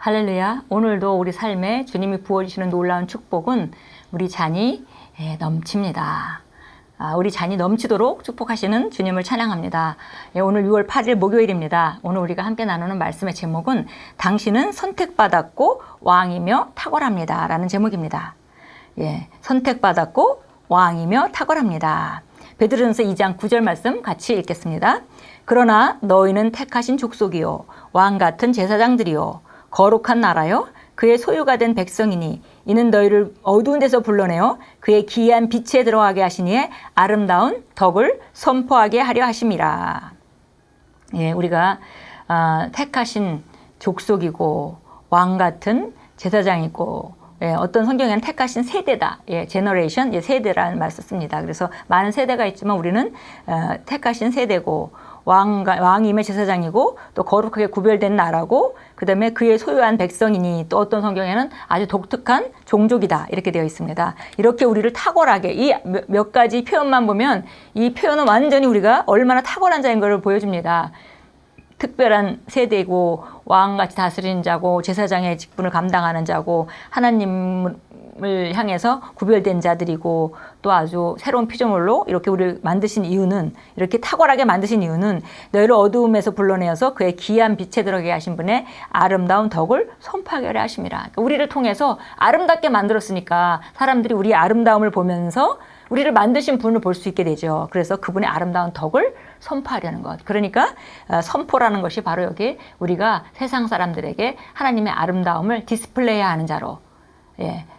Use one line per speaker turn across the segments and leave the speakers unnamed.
할렐루야. 오늘도 우리 삶에 주님이 부어주시는 놀라운 축복은 우리 잔이 넘칩니다. 우리 잔이 넘치도록 축복하시는 주님을 찬양합니다. 오늘 6월 8일 목요일입니다. 오늘 우리가 함께 나누는 말씀의 제목은 당신은 선택받았고 왕이며 탁월합니다 라는 제목입니다. 선택받았고 왕이며 탁월합니다. 베드로전서 2장 9절 말씀 같이 읽겠습니다. 그러나 너희는 택하신 족속이요 왕같은 제사장들이요 거룩한 나라요 그의 소유가 된 백성이니 이는 너희를 어두운 데서 불러내어 그의 기이한 빛에 들어가게 하시니에 아름다운 덕을 선포하게 하려 하심이라. 우리가 택하신 족속이고 왕 같은 제사장이고 어떤 성경에는 택하신 세대다. 제너레이션, 세대라는 말을 씁니다. 그래서 많은 세대가 있지만 우리는 택하신 세대고 왕임의 제사장이고 또 거룩하게 구별된 나라고 그다음에 그의 소유한 백성이니 또 어떤 성경에는 아주 독특한 종족이다 이렇게 되어 있습니다. 이렇게 우리를 탁월하게 이 몇 가지 표현만 보면 이 표현은 완전히 우리가 얼마나 탁월한 자인 것을 보여줍니다. 특별한 세대이고 왕같이 다스리는 자고 제사장의 직분을 감당하는 자고 하나님을 향해서 구별된 자들이고 또 아주 새로운 피조물로 이렇게 우리를 만드신 이유는 이렇게 탁월하게 만드신 이유는 너희를 어두움에서 불러내어서 그의 기이한 빛에 들어가게 하신 분의 아름다운 덕을 선포하게 하려 하심이라. 그러니까 우리를 통해서 아름답게 만들었으니까 사람들이 우리의 아름다움을 보면서 우리를 만드신 분을 볼 수 있게 되죠. 그래서 그분의 아름다운 덕을 선포하려는 것. 그러니까 선포라는 것이 바로 여기 우리가 세상 사람들에게 하나님의 아름다움을 디스플레이하는 자로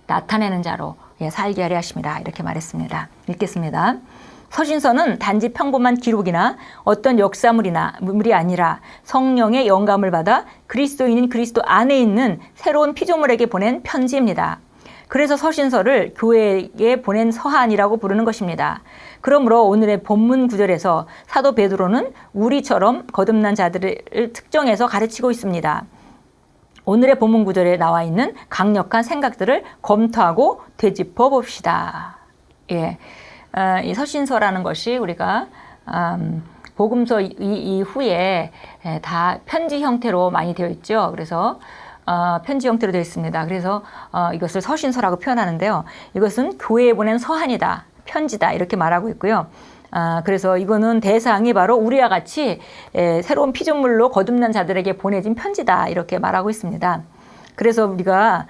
나타내는 자로 살게 하려 하십니다. 이렇게 말했습니다. 읽겠습니다. 서신서는 단지 평범한 기록이나 어떤 물이 아니라 성령의 영감을 받아 그리스도인인 그리스도 안에 있는 새로운 피조물에게 보낸 편지입니다. 그래서 서신서를 교회에 보낸 서한이라고 부르는 것입니다. 그러므로 오늘의 본문 구절에서 사도 베드로는 우리처럼 거듭난 자들을 특정해서 가르치고 있습니다. 오늘의 본문 구절에 나와 있는 강력한 생각들을 검토하고 되짚어 봅시다. 이 서신서라는 것이 우리가 복음서 이후에 다 편지 형태로 많이 되어 있죠. 그래서 편지 형태로 되어 있습니다. 그래서 이것을 서신서라고 표현하는데요. 이것은 교회에 보낸 서한이다, 편지다 이렇게 말하고 있고요. 그래서 이거는 대상이 바로 우리와 같이 새로운 피조물로 거듭난 자들에게 보내진 편지다 이렇게 말하고 있습니다. 그래서 우리가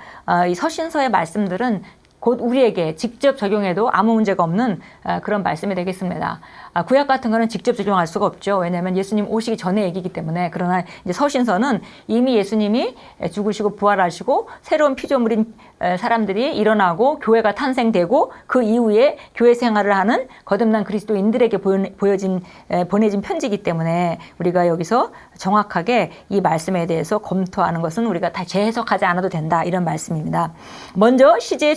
이 서신서의 말씀들은 곧 우리에게 직접 적용해도 아무 문제가 없는 그런 말씀이 되겠습니다. 구약 같은 거는 직접 적용할 수가 없죠. 왜냐하면 예수님 오시기 전의 얘기이기 때문에. 그러나 이제 서신서는 이미 예수님이 죽으시고 부활하시고 새로운 피조물인 사람들이 일어나고 교회가 탄생되고 그 이후에 교회 생활을 하는 거듭난 그리스도인들에게 보내진 편지이기 때문에 우리가 여기서 정확하게 이 말씀에 대해서 검토하는 것은 우리가 다 재해석하지 않아도 된다 이런 말씀입니다. 먼저 시제에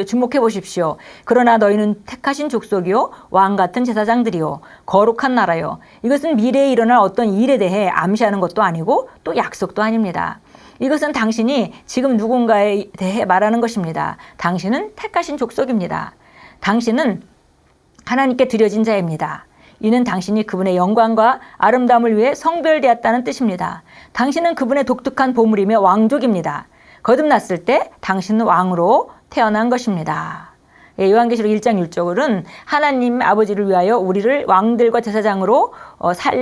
주목해 보십시오. 그러나 너희는 택하신 족속이요 왕 같은 제사장들이요 거룩한 나라요. 이것은 미래에 일어날 어떤 일에 대해 암시하는 것도 아니고 또 약속도 아닙니다. 이것은 당신이 지금 누군가에 대해 말하는 것입니다. 당신은 택하신 족속입니다. 당신은 하나님께 드려진 자입니다. 이는 당신이 그분의 영광과 아름다움을 위해 성별되었다는 뜻입니다. 당신은 그분의 독특한 보물이며 왕족입니다. 거듭났을 때 당신은 왕으로 태어난 것입니다. 요한계시록 1장 1절은 하나님 아버지를 위하여 우리를 왕들과 제사장으로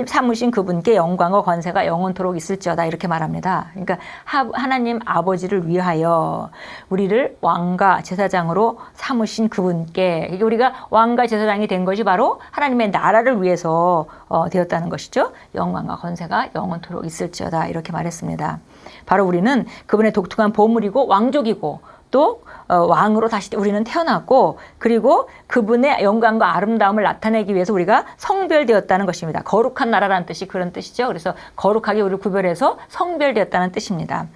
삼으신 그분께 영광과 권세가 영원토록 있을지어다 이렇게 말합니다. 그러니까 하나님 아버지를 위하여 우리를 왕과 제사장으로 삼으신 그분께 우리가 왕과 제사장이 된 것이 바로 하나님의 나라를 위해서 되었다는 것이죠. 영광과 권세가 영원토록 있을지어다 이렇게 말했습니다. 바로 우리는 그분의 독특한 보물이고 왕족이고 또 왕으로 다시 우리는 태어났고 그리고 그분의 영광과 아름다움을 나타내기 위해서 우리가 성별되었다는 것입니다. 거룩한 나라라는 뜻이 그런 뜻이죠. 그래서 거룩하게 우리를 구별해서 성별되었다는 뜻입니다.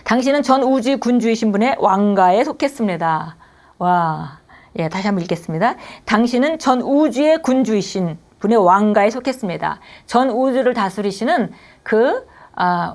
당신은 전 우주의 군주이신 분의 왕가에 속했습니다. 다시 한번 읽겠습니다. 당신은 전 우주의 군주이신 분의 왕가에 속했습니다. 전 우주를 다스리시는 그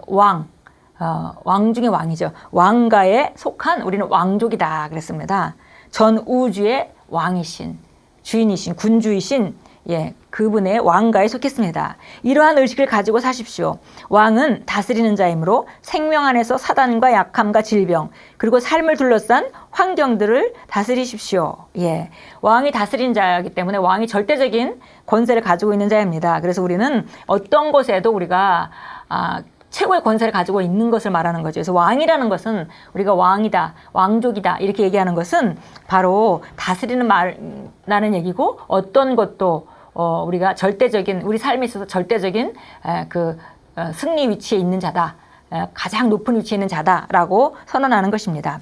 왕 중의 왕이죠. 왕가에 속한 우리는 왕족이다 그랬습니다. 전 우주의 왕이신 주인이신 군주이신 예, 그분의 왕가에 속했습니다. 이러한 의식을 가지고 사십시오. 왕은 다스리는 자이므로 생명 안에서 사단과 약함과 질병 그리고 삶을 둘러싼 환경들을 다스리십시오. 예, 왕이 다스리는 자이기 때문에 왕이 절대적인 권세를 가지고 있는 자입니다. 그래서 우리는 어떤 곳에도 우리가 최고의 권세를 가지고 있는 것을 말하는 거죠. 그래서 왕이라는 것은 우리가 왕이다, 왕족이다 이렇게 얘기하는 것은 바로 다스리는 말라는 얘기고 어떤 것도 우리가 절대적인 우리 삶에 있어서 절대적인 승리 위치에 있는 자다, 가장 높은 위치에 있는 자다라고 선언하는 것입니다.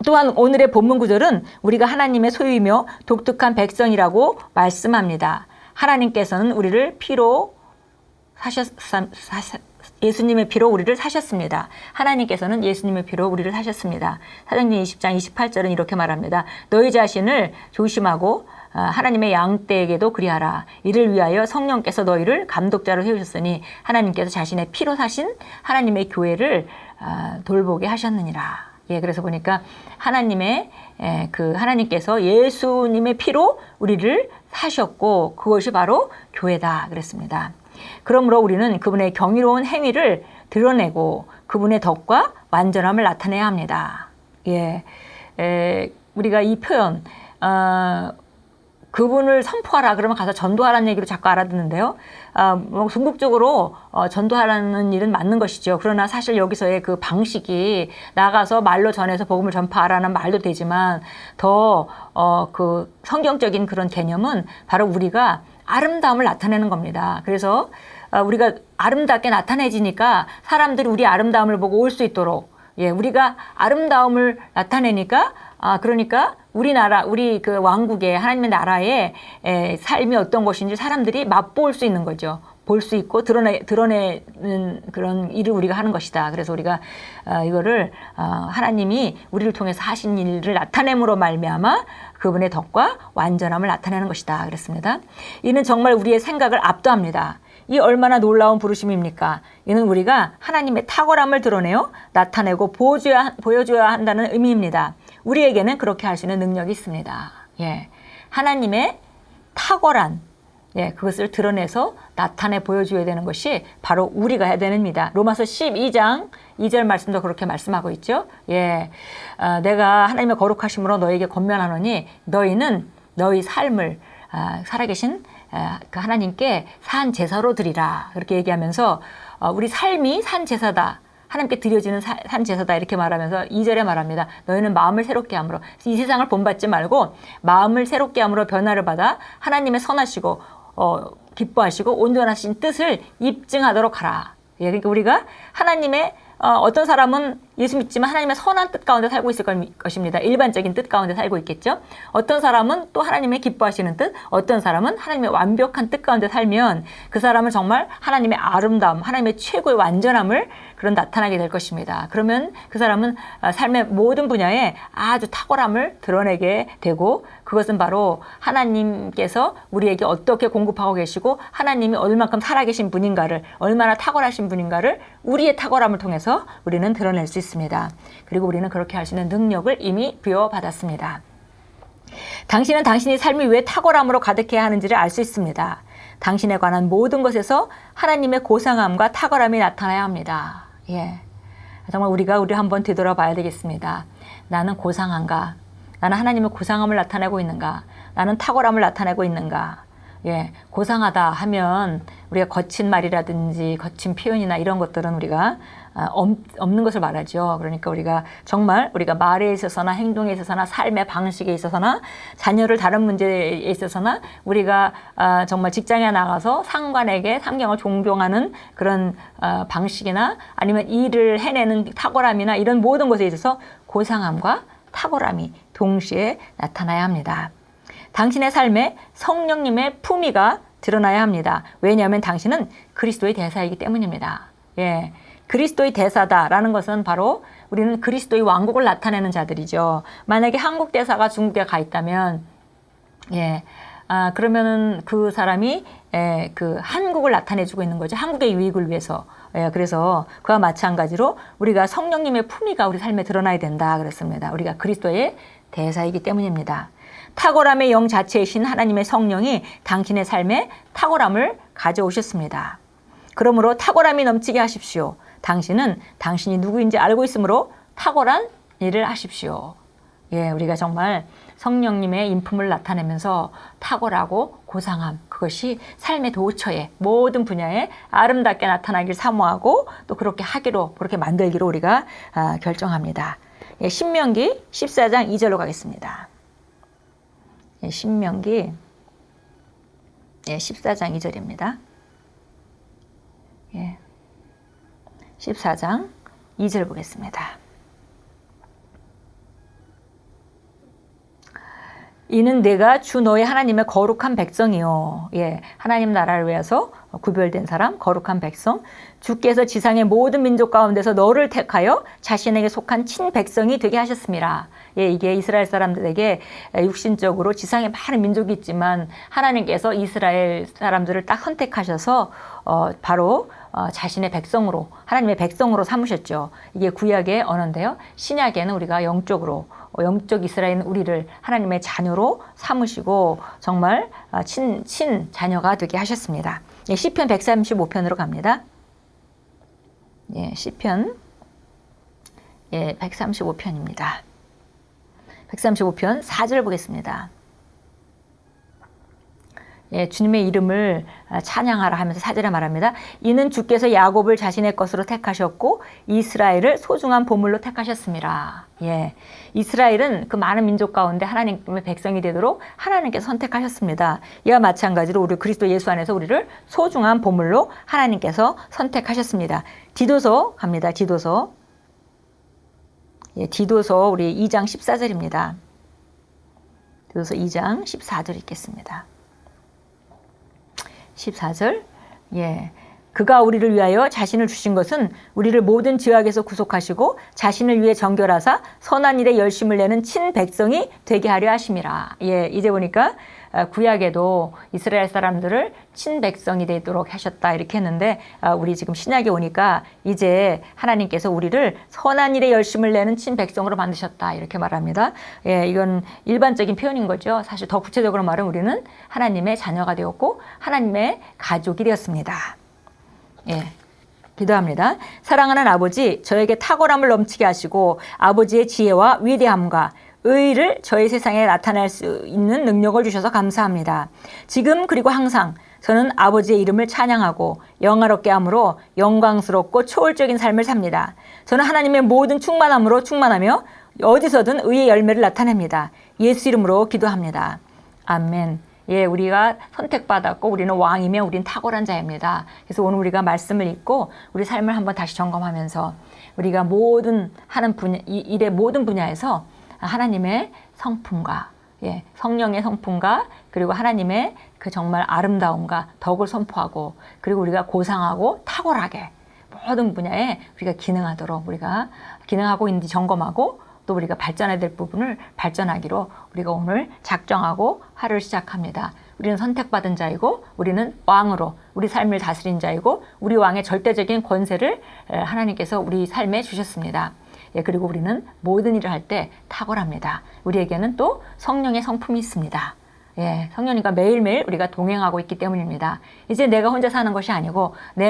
또한 오늘의 본문 구절은 우리가 하나님의 소유이며 독특한 백성이라고 말씀합니다. 하나님께서는 우리를 피로 예수님의 피로 우리를 사셨습니다. 하나님께서는 예수님의 피로 우리를 사셨습니다. 사도행전 20장 28절은 이렇게 말합니다. 너희 자신을 조심하고 하나님의 양떼에게도 그리하라. 이를 위하여 성령께서 너희를 감독자로 세우셨으니 하나님께서 자신의 피로 사신 하나님의 교회를 돌보게 하셨느니라. 예, 그래서 보니까 하나님께서 예수님의 피로 우리를 사셨고 그것이 바로 교회다 그랬습니다. 그러므로 우리는 그분의 경이로운 행위를 드러내고 그분의 덕과 완전함을 나타내야 합니다. 예, 우리가 이 표현 그분을 선포하라 그러면 가서 전도하라는 얘기로 자꾸 알아듣는데요. 궁극적으로 전도하라는 일은 맞는 것이죠. 그러나 사실 여기서의 그 방식이 나가서 말로 전해서 복음을 전파하라는 말도 되지만 더 그 성경적인 그런 개념은 바로 우리가 아름다움을 나타내는 겁니다. 그래서 우리가 아름답게 나타내지니까 사람들이 우리 아름다움을 보고 올 수 있도록 예, 우리가 아름다움을 나타내니까 그러니까 우리 그 왕국의 하나님의 나라의 삶이 어떤 것인지 사람들이 맛볼 수 있는 거죠. 볼 수 있고 드러내는 그런 일을 우리가 하는 것이다. 그래서 우리가 이거를 하나님이 우리를 통해서 하신 일을 나타냄으로 말미암아 그분의 덕과 완전함을 나타내는 것이다. 그랬습니다. 이는 정말 우리의 생각을 압도합니다. 이 얼마나 놀라운 부르심입니까? 이는 우리가 하나님의 탁월함을 드러내어 나타내고 보여줘야 한다는 의미입니다. 우리에게는 그렇게 할 수 있는 능력이 있습니다. 예, 하나님의 탁월한 그것을 드러내서 나타내 보여줘야 되는 것이 바로 우리가 해야 되는 입니다. 로마서 12장 2절 말씀도 그렇게 말씀하고 있죠. 예, 내가 하나님의 거룩하심으로 너에게 권면하노니 너희는 너희 삶을 살아계신 그 하나님께 산 제사로 드리라. 그렇게 얘기하면서 우리 삶이 산 제사다. 하나님께 드려지는 산 제사다 이렇게 말하면서 2절에 말합니다. 너희는 마음을 새롭게 함으로 이 세상을 본받지 말고 마음을 새롭게 함으로 변화를 받아 하나님의 선하시고 기뻐하시고 온전하신 뜻을 입증하도록 하라. 예, 그러니까 우리가 하나님의 어떤 사람은 예수 믿지만 하나님의 선한 뜻 가운데 살고 있을 것입니다. 일반적인 뜻 가운데 살고 있겠죠. 어떤 사람은 또 하나님의 기뻐하시는 뜻, 어떤 사람은 하나님의 완벽한 뜻 가운데 살면 그 사람은 정말 하나님의 아름다움, 하나님의 최고의 완전함을 그런 나타나게 될 것입니다. 그러면 그 사람은 삶의 모든 분야에 아주 탁월함을 드러내게 되고 그것은 바로 하나님께서 우리에게 어떻게 공급하고 계시고 하나님이 얼만큼 살아계신 분인가를 얼마나 탁월하신 분인가를 우리의 탁월함을 통해서 우리는 드러낼 수 있습니다. 그리고 우리는 그렇게 할 수 있는 능력을 이미 부여받았습니다. 당신은 당신의 삶이 왜 탁월함으로 가득해야 하는지를 알 수 있습니다. 당신에 관한 모든 것에서 하나님의 고상함과 탁월함이 나타나야 합니다. 예, 정말 우리를 한번 되돌아봐야 되겠습니다. 나는 고상한가? 나는 하나님의 고상함을 나타내고 있는가? 나는 탁월함을 나타내고 있는가? 예, 고상하다 하면 우리가 거친 말이라든지 거친 표현이나 이런 것들은 우리가 없는 것을 말하죠. 그러니까 우리가 정말 우리가 말에 있어서나 행동에 있어서나 삶의 방식에 있어서나 자녀를 다른 문제에 있어서나 우리가 정말 직장에 나가서 상관에게 상경을 존경하는 그런 방식이나 아니면 일을 해내는 탁월함이나 이런 모든 것에 있어서 고상함과 탁월함이 동시에 나타나야 합니다. 당신의 삶에 성령님의 품위가 드러나야 합니다. 왜냐하면 당신은 그리스도의 대사이기 때문입니다. 예, 그리스도의 대사다라는 것은 바로 우리는 그리스도의 왕국을 나타내는 자들이죠. 만약에 한국 대사가 중국에 가 있다면 그러면은 그 사람이 그 한국을 나타내주고 있는 거죠. 한국의 유익을 위해서. 그래서 그와 마찬가지로 우리가 성령님의 품위가 우리 삶에 드러나야 된다 그랬습니다. 우리가 그리스도의 대사이기 때문입니다. 탁월함의 영 자체이신 하나님의 성령이 당신의 삶에 탁월함을 가져오셨습니다. 그러므로 탁월함이 넘치게 하십시오. 당신은 당신이 누구인지 알고 있으므로 탁월한 일을 하십시오. 예, 우리가 정말 성령님의 인품을 나타내면서 탁월하고 고상함, 그것이 삶의 도처에 모든 분야에 아름답게 나타나길 사모하고 또 그렇게 하기로, 그렇게 만들기로 우리가 결정합니다. 예, 신명기 14장 2절로 가겠습니다. 예, 신명기 14장 2절입니다. 예, 14장 2절 보겠습니다. 이는 내가 주 너의 하나님의 거룩한 백성이요. 예, 하나님 나라를 위해서 구별된 사람, 거룩한 백성. 주께서 지상의 모든 민족 가운데서 너를 택하여 자신에게 속한 친백성이 되게 하셨습니다. 예, 이게 이스라엘 사람들에게 육신적으로 지상에 많은 민족이 있지만 하나님께서 이스라엘 사람들을 딱 선택하셔서 바로 자신의 백성으로, 하나님의 백성으로 삼으셨죠. 이게 구약의 언어인데요. 신약에는 우리가 영적 이스라엘인 우리를 하나님의 자녀로 삼으시고 정말 친 자녀가 되게 하셨습니다. 예, 시편 135편으로 갑니다. 예, 시편 135편입니다. 135편 4절 보겠습니다. 예, 주님의 이름을 찬양하라 하면서 4절에 말합니다. 이는 주께서 야곱을 자신의 것으로 택하셨고 이스라엘을 소중한 보물로 택하셨습니다. 예, 이스라엘은 그 많은 민족 가운데 하나님의 백성이 되도록 하나님께서 선택하셨습니다. 이와 마찬가지로 우리 그리스도 예수 안에서 우리를 소중한 보물로 하나님께서 선택하셨습니다. 디도서 갑니다. 디도서. 예, 디도서 우리 2장 14절입니다. 디도서 2장 14절 읽겠습니다. 14절. 예. 그가 우리를 위하여 자신을 주신 것은 우리를 모든 죄악에서 구속하시고 자신을 위해 정결하사 선한 일에 열심을 내는 친백성이 되게 하려 하심이라. 예, 이제 보니까 구약에도 이스라엘 사람들을 친백성이 되도록 하셨다 이렇게 했는데 우리 지금 신약에 오니까 이제 하나님께서 우리를 선한 일에 열심을 내는 친백성으로 만드셨다 이렇게 말합니다. 예, 이건 일반적인 표현인 거죠. 사실 더 구체적으로 말하면 우리는 하나님의 자녀가 되었고 하나님의 가족이 되었습니다. 예, 기도합니다. 사랑하는 아버지, 저에게 탁월함을 넘치게 하시고 아버지의 지혜와 위대함과 의의를 저희 세상에 나타낼 수 있는 능력을 주셔서 감사합니다. 지금 그리고 항상 저는 아버지의 이름을 찬양하고 영화롭게 함으로 영광스럽고 초월적인 삶을 삽니다. 저는 하나님의 모든 충만함으로 충만하며 어디서든 의의 열매를 나타냅니다. 예수 이름으로 기도합니다. 아멘. 예, 우리가 선택받았고 우리는 왕이며 우리는 탁월한 자입니다. 그래서 오늘 우리가 말씀을 읽고 우리 삶을 한번 다시 점검하면서 우리가 모든 하는 분야, 일의 모든 분야에서 하나님의 성품과 성령의 성품과 그리고 하나님의 그 정말 아름다움과 덕을 선포하고 그리고 우리가 고상하고 탁월하게 모든 분야에 우리가 기능하도록 우리가 기능하고 있는지 점검하고 또 우리가 발전해야 될 부분을 발전하기로 우리가 오늘 작정하고 하루를 시작합니다. 우리는 선택받은 자이고 우리는 왕으로 우리 삶을 다스린 자이고 우리 왕의 절대적인 권세를 하나님께서 우리 삶에 주셨습니다. 예, 그리고 우리는 모든 일을 할 때 탁월합니다. 우리에게는 또 성령의 성품이 있습니다. 예, 성령님과 매일매일 우리가 동행하고 있기 때문입니다. 이제 내가 혼자 사는 것이 아니고 내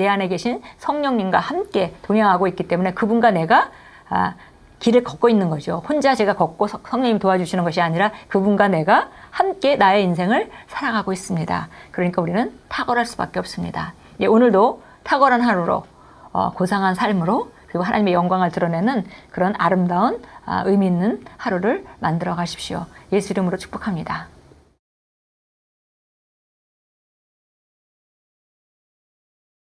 안에 계신 성령님과 함께 동행하고 있기 때문에 그분과 내가 길을 걷고 있는 거죠. 혼자 제가 걷고 성령님 도와주시는 것이 아니라 그분과 내가 함께 나의 인생을 살아가고 있습니다. 그러니까 우리는 탁월할 수밖에 없습니다. 예, 오늘도 탁월한 하루로 고상한 삶으로 그리고 하나님의 영광을 드러내는 그런 아름다운 의미 있는 하루를 만들어 가십시오. 예수 이름으로 축복합니다.